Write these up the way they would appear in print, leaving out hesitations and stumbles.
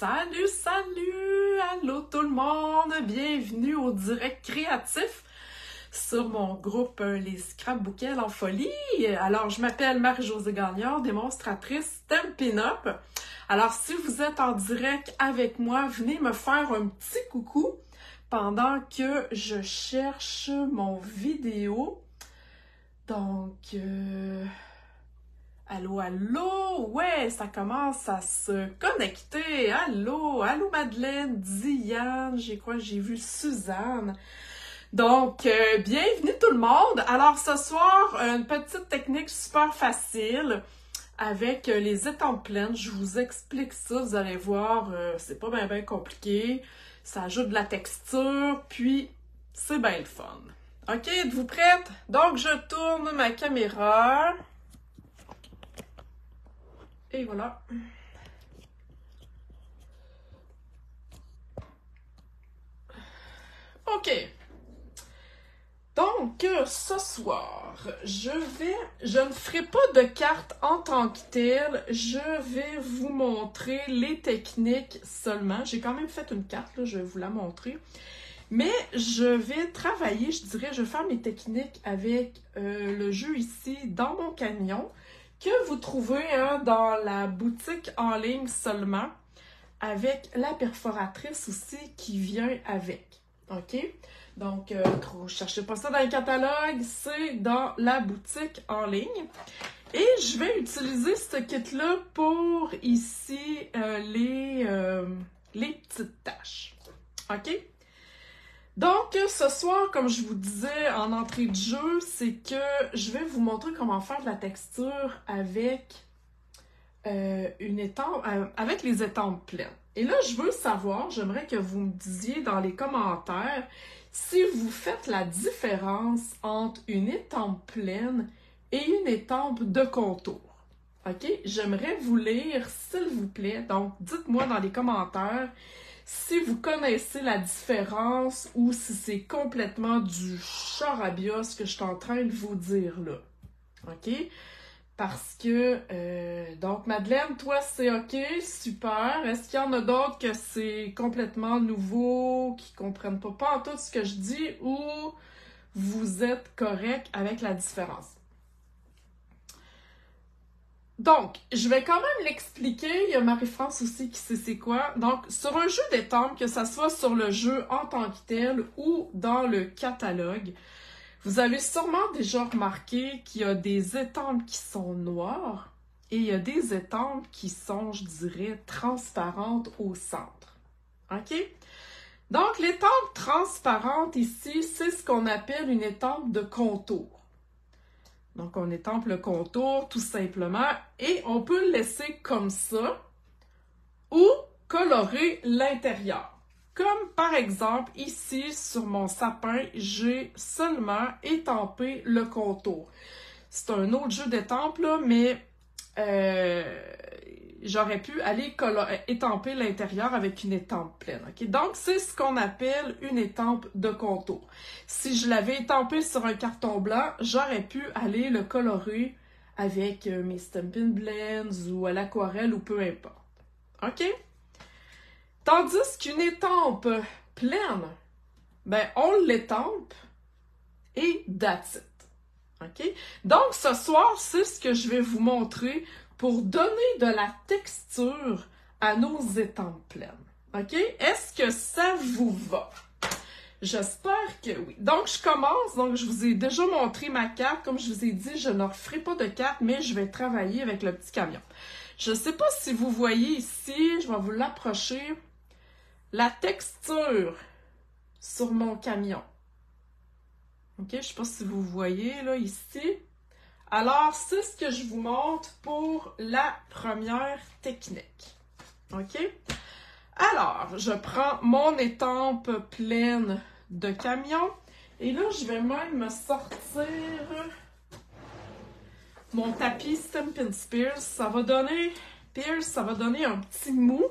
Salut, salut! Allô tout le monde! Bienvenue au direct créatif sur mon groupe Les Scrapbookels en folie. Alors, je m'appelle Marie-Josée Gagnard, démonstratrice Stampin' Up. Alors, si vous êtes en direct avec moi, venez me faire un petit coucou pendant que je cherche mon vidéo. Donc, allô, allô? Ouais, ça commence à se connecter. Allô, allô Madeleine, Diane, j'ai vu Suzanne. Donc, bienvenue tout le monde. Alors, ce soir, une petite technique super facile avec les étampes pleines. Je vous explique ça, vous allez voir, c'est pas bien compliqué. Ça ajoute de la texture, puis c'est bien le fun. OK, êtes-vous prête? Donc, je tourne ma caméra. Et voilà. OK. Donc, ce soir, je ne ferai pas de carte en tant que telle. Je vais vous montrer les techniques seulement. J'ai quand même fait une carte, là, je vais vous la montrer. Mais je vais travailler, je dirais, je vais faire mes techniques avec le jeu ici dans mon camion, que vous trouvez dans la boutique en ligne seulement, avec la perforatrice aussi qui vient avec. OK? Donc, ne cherchez pas ça dans le catalogue, c'est dans la boutique en ligne. Et je vais utiliser ce kit-là pour ici les petites taches. OK? Donc, ce soir, comme je vous disais en entrée de jeu, c'est que je vais vous montrer comment faire de la texture avec avec les étampes pleines. Et là, je veux savoir, j'aimerais que vous me disiez dans les commentaires si vous faites la différence entre une étampe pleine et une étampe de contour. OK? J'aimerais vous lire, s'il vous plaît. Donc, dites-moi dans les commentaires si vous connaissez la différence ou si c'est complètement du charabia ce que je suis en train de vous dire là. OK? Parce que, donc Madeleine, toi c'est OK, super. Est-ce qu'il y en a d'autres que c'est complètement nouveau, qui comprennent pas en tout ce que je dis ou vous êtes correct avec la différence? Donc, je vais quand même l'expliquer. Il y a Marie-France aussi qui sait c'est quoi. Donc, sur un jeu d'étampes, que ça soit sur le jeu en tant que tel ou dans le catalogue, vous avez sûrement déjà remarqué qu'il y a des étampes qui sont noires et il y a des étampes qui sont, je dirais, transparentes au centre. OK? Donc, l'étampe transparente ici, c'est ce qu'on appelle une étampe de contour. Donc, on étampe le contour tout simplement et on peut le laisser comme ça ou colorer l'intérieur. Comme par exemple, ici, sur mon sapin, j'ai seulement étampé le contour. C'est un autre jeu d'étampes, là, mais j'aurais pu aller étamper l'intérieur avec une étampe pleine. Okay? Donc, c'est ce qu'on appelle une étampe de contour. Si je l'avais étampé sur un carton blanc, j'aurais pu aller le colorer avec mes Stampin' Blends ou à l'aquarelle ou peu importe. OK? Tandis qu'une étampe pleine, ben, on l'étampe et that's it. OK? Donc, ce soir, c'est ce que je vais vous montrer pour donner de la texture à nos étampes pleines. OK? Est-ce que ça vous va? J'espère que oui. Donc, je commence. Donc, je vous ai déjà montré ma carte. Comme je vous ai dit, je ne referai pas de carte, mais je vais travailler avec le petit camion. Je ne sais pas si vous voyez ici, je vais vous l'approcher, la texture sur mon camion. OK? Je ne sais pas si vous voyez, là, ici. Alors, c'est ce que je vous montre pour la première technique. OK? Alors, je prends mon étampe pleine de camion. Et là, je vais même me sortir mon tapis Stampin' Spears. Ça va donner un petit mou.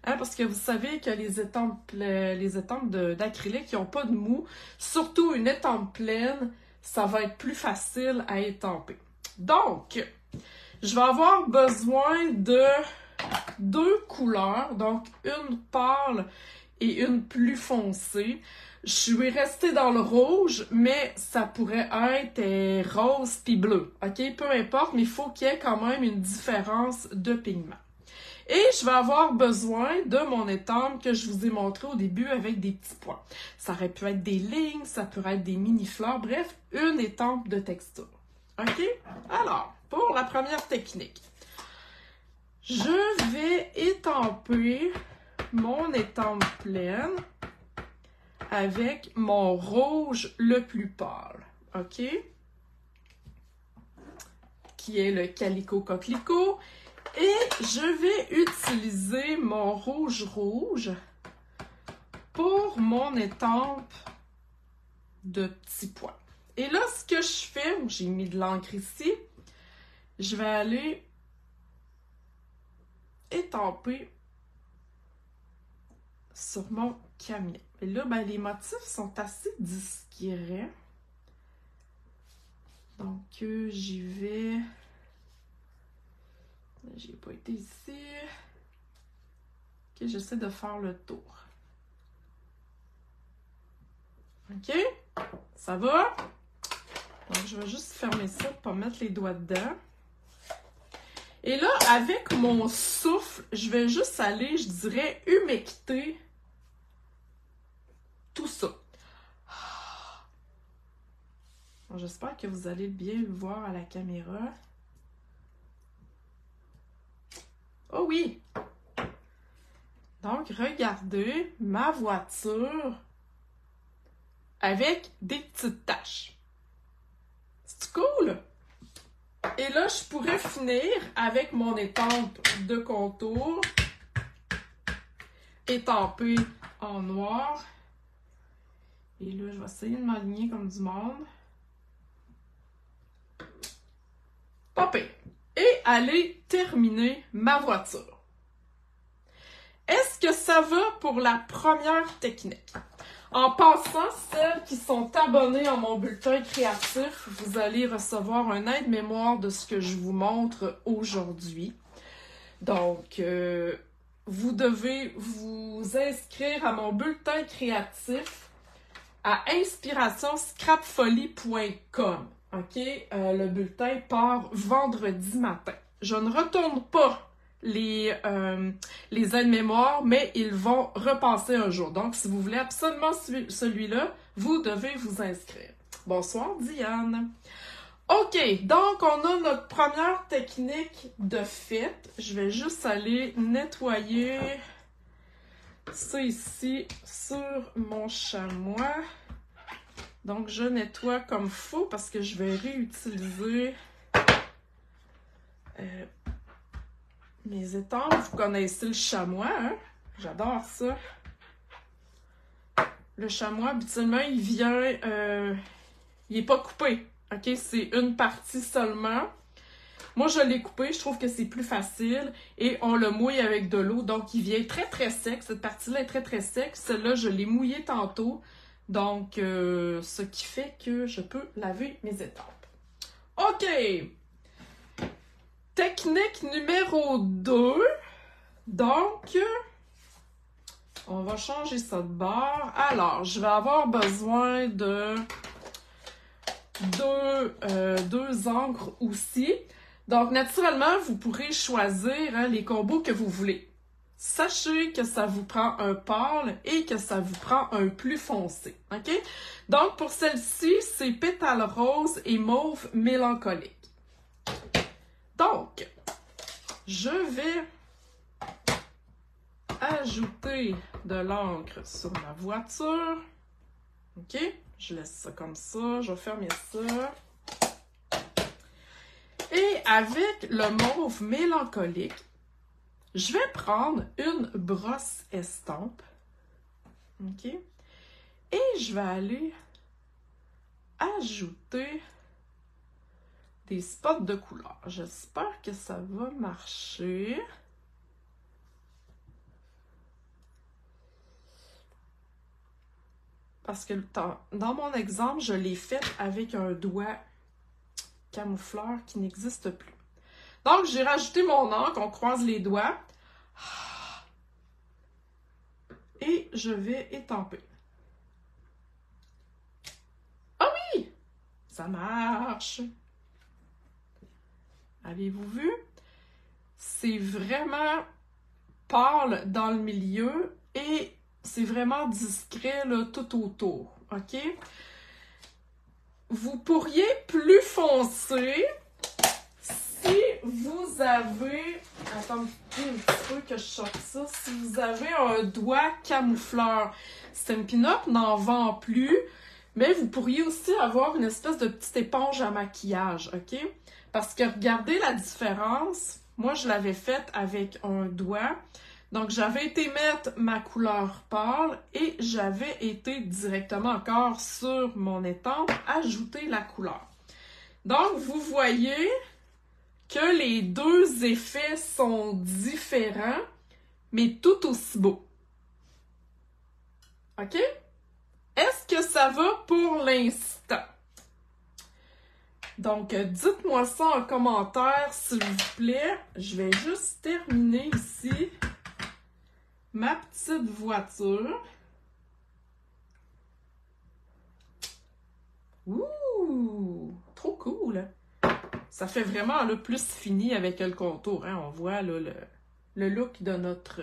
Hein, parce que vous savez que les étampes d'acrylique, ils n'ont pas de mou. Surtout une étampe pleine, ça va être plus facile à étamper. Donc, je vais avoir besoin de deux couleurs, donc une pâle et une plus foncée. Je suis restée dans le rouge, mais ça pourrait être rose puis bleu, ok? Peu importe, mais il faut qu'il y ait quand même une différence de pigment. Et je vais avoir besoin de mon étampe que je vous ai montré au début avec des petits points. Ça aurait pu être des lignes, ça pourrait être des mini-fleurs, bref, une étampe de texture. OK? Alors, pour la première technique, je vais étamper mon étampe pleine avec mon rouge le plus pâle, OK? Qui est le Calico Coquelicot. Et je vais utiliser mon rouge pour mon étampe de petits points. Et là, ce que je fais, j'ai mis de l'encre ici, je vais aller étamper sur mon camion. Et là, ben, les motifs sont assez discrets. Donc, j'y vais. J'ai pas été ici. Ok, j'essaie de faire le tour. Ok, ça va? Donc, je vais juste fermer ça pour pas mettre les doigts dedans. Et là, avec mon souffle, je vais juste aller, je dirais, humecter tout ça. J'espère que vous allez bien le voir à la caméra. Oh oui! Donc, regardez ma voiture avec des petites taches. C'est cool? Et là, je pourrais finir avec mon étampe de contour étampée en noir. Et là, je vais essayer de m'aligner comme du monde. Popé! Et aller terminer ma voiture. Est-ce que ça va pour la première technique? En passant, celles qui sont abonnées à mon bulletin créatif, vous allez recevoir un aide-mémoire de ce que je vous montre aujourd'hui. Donc, vous devez vous inscrire à mon bulletin créatif à inspirationscrapfolie.com. OK? Le bulletin part vendredi matin. Je ne retourne pas les aides-mémoires, mais ils vont repasser un jour. Donc, si vous voulez absolument celui-là, vous devez vous inscrire. Bonsoir, Diane. OK, donc on a notre première technique de fête. Je vais juste aller nettoyer ça ici sur mon chamois. Donc, je nettoie comme faut parce que je vais réutiliser mes étampes. Vous connaissez le chamois, hein? J'adore ça. Le chamois, habituellement, il vient... il n'est pas coupé, OK? C'est une partie seulement. Moi, je l'ai coupé. Je trouve que c'est plus facile. Et on le mouille avec de l'eau. Donc, il vient très, très sec. Cette partie-là est très, très sec. Celle-là, je l'ai mouillée tantôt. Donc, ce qui fait que je peux laver mes étampes. OK! Technique numéro 2. Donc, on va changer ça de bord. Alors, je vais avoir besoin de deux encres aussi. Donc, naturellement, vous pourrez choisir les combos que vous voulez. Sachez que ça vous prend un pâle et que ça vous prend un plus foncé. OK? Donc, pour celle-ci, c'est pétale rose et mauve mélancolique. Donc, je vais ajouter de l'encre sur ma voiture. OK? Je laisse ça comme ça. Je vais fermer ça. Et avec le mauve mélancolique, je vais prendre une brosse estampe. OK? Et je vais aller ajouter des spots de couleur. J'espère que ça va marcher. Parce que dans mon exemple, je l'ai fait avec un doigt camoufleur qui n'existe plus. Donc, j'ai rajouté mon encre, on croise les doigts. et je vais étamper. Ah oui! Ça marche! Avez-vous vu? C'est vraiment pâle dans le milieu et c'est vraiment discret là, tout autour, ok? Vous pourriez plus foncer si vous avez... Attends un petit peu que je sorte ça. Si vous avez un doigt camoufleur. Stampin' Up n'en vend plus, mais vous pourriez aussi avoir une espèce de petite éponge à maquillage, ok? Parce que regardez la différence. Moi, je l'avais faite avec un doigt. Donc, j'avais été mettre ma couleur pâle et j'avais été directement encore sur mon étampe ajouter la couleur. Donc, vous voyez que les deux effets sont différents, mais tout aussi beaux. OK? Est-ce que ça va pour l'instant? Donc, dites-moi ça en commentaire, s'il vous plaît. Je vais juste terminer ici ma petite voiture. Ouh! Trop cool! Ça fait vraiment le plus fini avec le contour. Hein? On voit là, le look de notre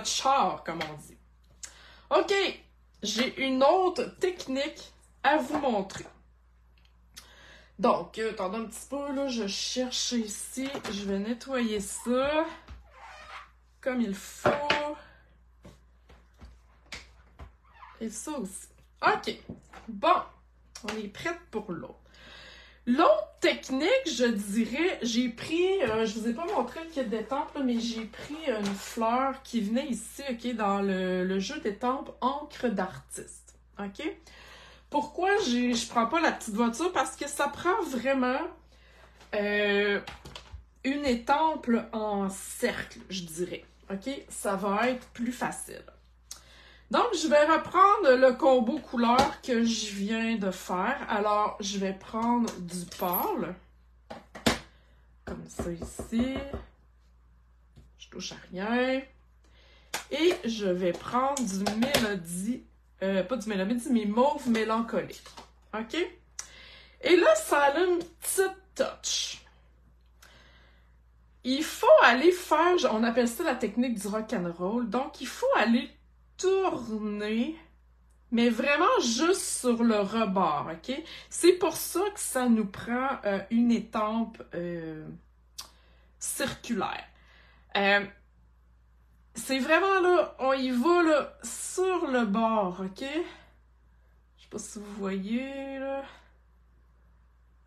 char, comme on dit. OK! J'ai une autre technique à vous montrer. Donc, attendez un petit peu, là, je cherche ici. Je vais nettoyer ça comme il faut. Et ça aussi. OK. Bon, on est prête pour l'autre. L'autre technique, je dirais, j'ai pris, je vous ai pas montré le kit d'étampe, mais j'ai pris une fleur qui venait ici, OK, dans le jeu d'étampe encre d'artiste. OK? Pourquoi je prends pas la petite voiture? Parce que ça prend vraiment une étampe en cercle, je dirais. OK? Ça va être plus facile. Donc, je vais reprendre le combo couleur que je viens de faire. Alors, je vais prendre du pâle. Comme ça ici. Je touche à rien. Et je vais prendre du mélodie. Pas du mélodie, mais mauve mélancolique. OK? Et là, ça a une petite touch. Il faut aller faire, on appelle ça la technique du rock'n'roll. Donc, il faut aller tourner, mais vraiment juste sur le rebord, OK? C'est pour ça que ça nous prend une étampe circulaire. C'est vraiment là, on y va là, sur le bord, OK? Je sais pas si vous voyez, là.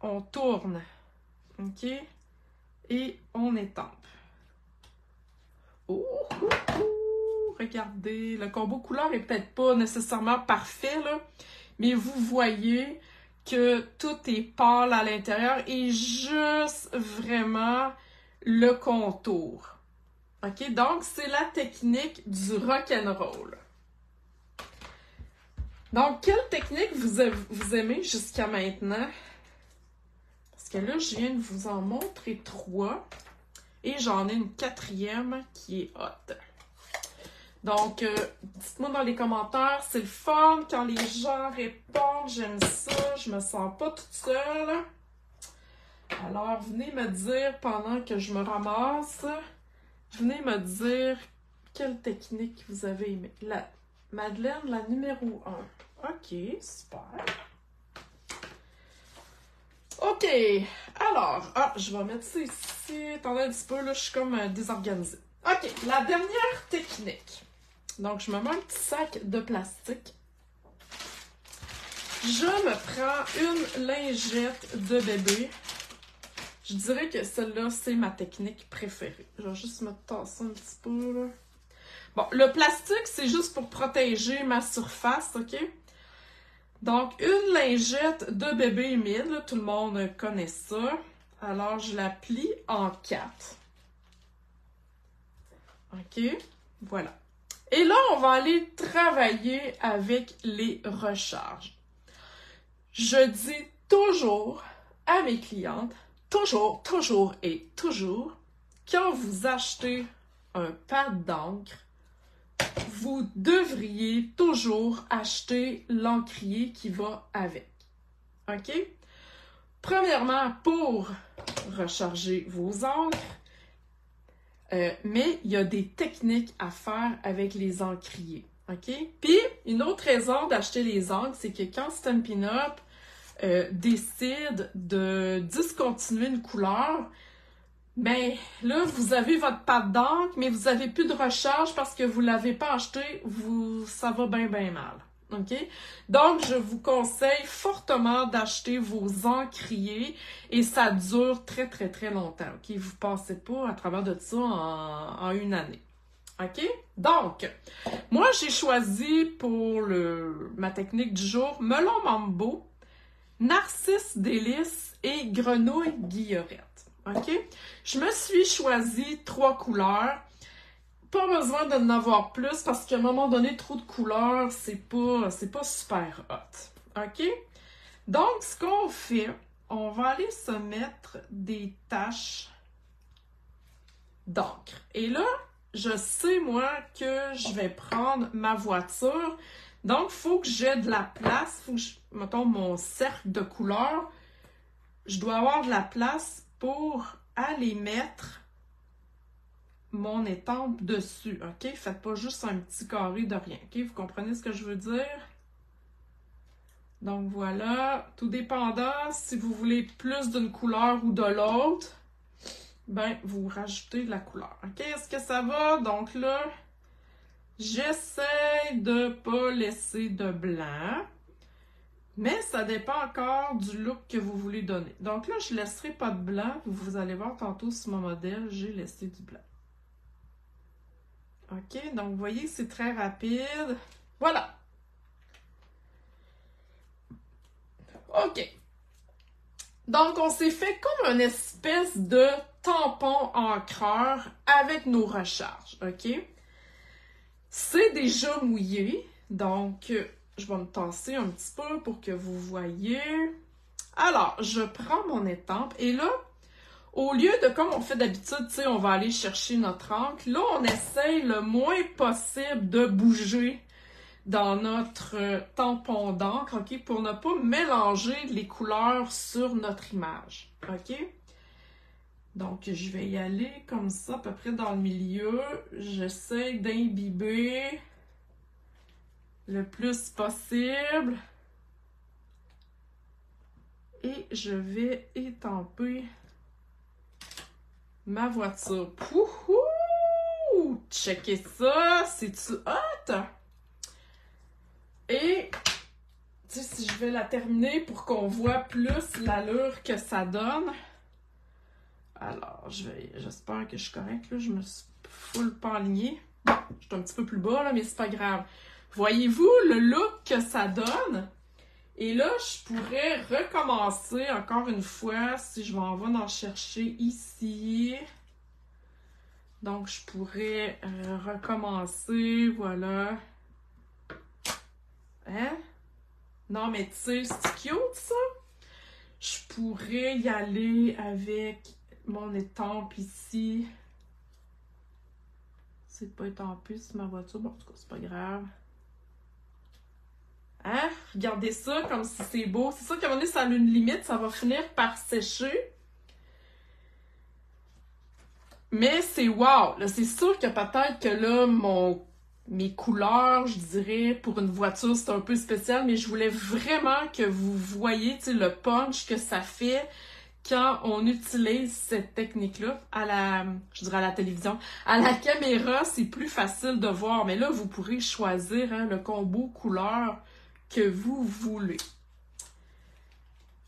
On tourne, OK? Et on étampe. Oh, oh, oh, regardez, le combo couleur est peut-être pas nécessairement parfait, là, mais vous voyez que tout est pâle à l'intérieur et juste vraiment le contour. OK? Donc, c'est la technique du rock'n'roll. Donc, quelle technique vous aimez jusqu'à maintenant? Parce que là, je viens de vous en montrer 3. Et j'en ai une 4e qui est hot. Donc, dites-moi dans les commentaires, c'est le fun quand les gens répondent, j'aime ça, je me sens pas toute seule. Alors, venez me dire pendant que je me ramasse, venez me dire quelle technique vous avez aimé. La Madeleine, la numéro 1. OK, super. OK, alors, je vais mettre ça ici. Attendez un petit peu, là, je suis comme désorganisée. OK, la dernière technique. Donc, je me mets un petit sac de plastique. Je me prends une lingette de bébé. Je dirais que celle-là, c'est ma technique préférée. Je vais juste me tasser un petit peu, là. Bon, le plastique, c'est juste pour protéger ma surface, OK? Donc, une lingette de bébé humide, là, tout le monde connaît ça. Alors, je la plie en 4. OK? Voilà. Et là, on va aller travailler avec les recharges. Je dis toujours à mes clientes, toujours et toujours, quand vous achetez un pad d'encre, vous devriez toujours acheter l'encrier qui va avec. OK? Premièrement, pour recharger vos encres, mais il y a des techniques à faire avec les encriers. OK? Puis, une autre raison d'acheter les encres, c'est que quand Stampin' Up décide de discontinuer une couleur, ben là, vous avez votre pâte d'encre, mais vous n'avez plus de recharge parce que vous ne l'avez pas acheté, ça va bien mal. OK? Donc, je vous conseille fortement d'acheter vos encriers et ça dure très longtemps. OK? Vous ne passez pas à travers de ça en une année. OK? Donc, moi, j'ai choisi pour ma technique du jour Melon Mambo, Narcisse Délice et Grenouille Guillerette. OK? Je me suis choisi 3 couleurs. Pas besoin d'en avoir plus parce qu'à un moment donné, trop de couleurs, c'est pas super hot. OK? Donc, ce qu'on fait, on va aller se mettre des taches d'encre. Et là, je sais, moi, que je vais prendre ma voiture. Donc, il faut que j'ai de la place. Il faut que, mettons, mon cercle de couleurs, je dois avoir de la place pour aller mettre mon étampe dessus, OK? Faites pas juste un petit carré de rien, OK? Vous comprenez ce que je veux dire? Donc, voilà. Tout dépendant, si vous voulez plus d'une couleur ou de l'autre, ben, vous rajoutez de la couleur, OK? Est-ce que ça va? Donc là, j'essaie de pas laisser de blanc. Mais ça dépend encore du look que vous voulez donner. Donc là, je ne laisserai pas de blanc. Vous allez voir tantôt sur mon modèle, j'ai laissé du blanc. OK, donc vous voyez, c'est très rapide. Voilà. OK. Donc, on s'est fait comme une espèce de tampon encreur avec nos recharges. OK? C'est déjà mouillé. Donc, je vais me tasser un petit peu pour que vous voyez. Alors, je prends mon étampe et là, au lieu de comme on fait d'habitude, tu sais, on va aller chercher notre encre, là, on essaye le moins possible de bouger dans notre tampon d'encre, OK, pour ne pas mélanger les couleurs sur notre image, OK? Donc, je vais y aller comme ça, à peu près dans le milieu. J'essaie d'imbiber le plus possible. Et je vais étamper ma voiture. Pouhou! Checkez ça! C'est-tu hot? Et, tu sais, si je vais la terminer pour qu'on voit plus l'allure que ça donne. Alors, j'espère que je suis correcte, là. Je me suis full pas alignée. Je suis un petit peu plus bas, là, mais c'est pas grave. Voyez-vous le look que ça donne? Et là, je pourrais recommencer encore une fois si je m'en vais en chercher ici. Donc, je pourrais recommencer, voilà. Hein? Non, mais tu sais, c'est cute, ça? Je pourrais y aller avec mon étampe ici. C'est pas étampé sur ma voiture. Bon, en tout cas, c'est pas grave. Hein? Regardez ça comme si c'est beau. C'est sûr qu'à un moment donné, ça a une limite. Ça va finir par sécher. Mais c'est wow! Là, c'est sûr que peut-être que là, mes couleurs, je dirais, pour une voiture, c'est un peu spécial, mais je voulais vraiment que vous voyez, tu sais, le punch que ça fait quand on utilise cette technique-là à la télévision. À la caméra, c'est plus facile de voir, mais là, vous pourrez choisir hein, le combo couleur que vous voulez.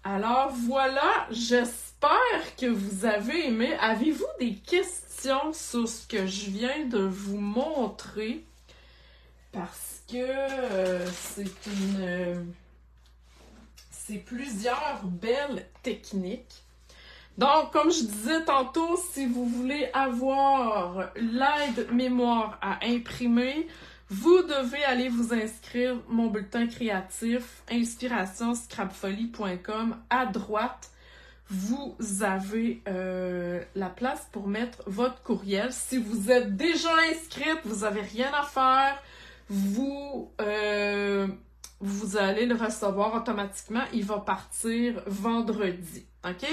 Alors voilà, j'espère que vous avez aimé. Avez-vous des questions sur ce que je viens de vous montrer? Parce que c'est plusieurs belles techniques. Donc, comme je disais tantôt, si vous voulez avoir l'aide mémoire à imprimer, vous devez aller vous inscrire mon bulletin créatif inspirationscrapfolie.com à droite. vous avez la place pour mettre votre courriel. Si vous êtes déjà inscrite, vous n'avez rien à faire, vous allez le recevoir automatiquement. Il va partir vendredi. OK?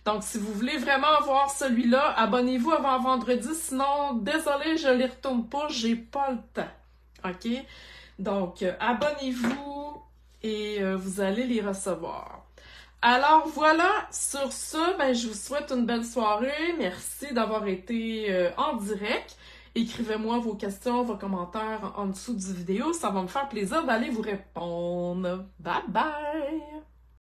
Donc, si vous voulez vraiment avoir celui-là, abonnez-vous avant vendredi. Sinon, désolé, je ne les retourne pas. J'ai pas le temps. OK? Donc, abonnez-vous et vous allez les recevoir. Alors voilà, sur ce, ben, je vous souhaite une belle soirée. Merci d'avoir été en direct. Écrivez-moi vos questions, vos commentaires en dessous du vidéo. Ça va me faire plaisir d'aller vous répondre. Bye bye!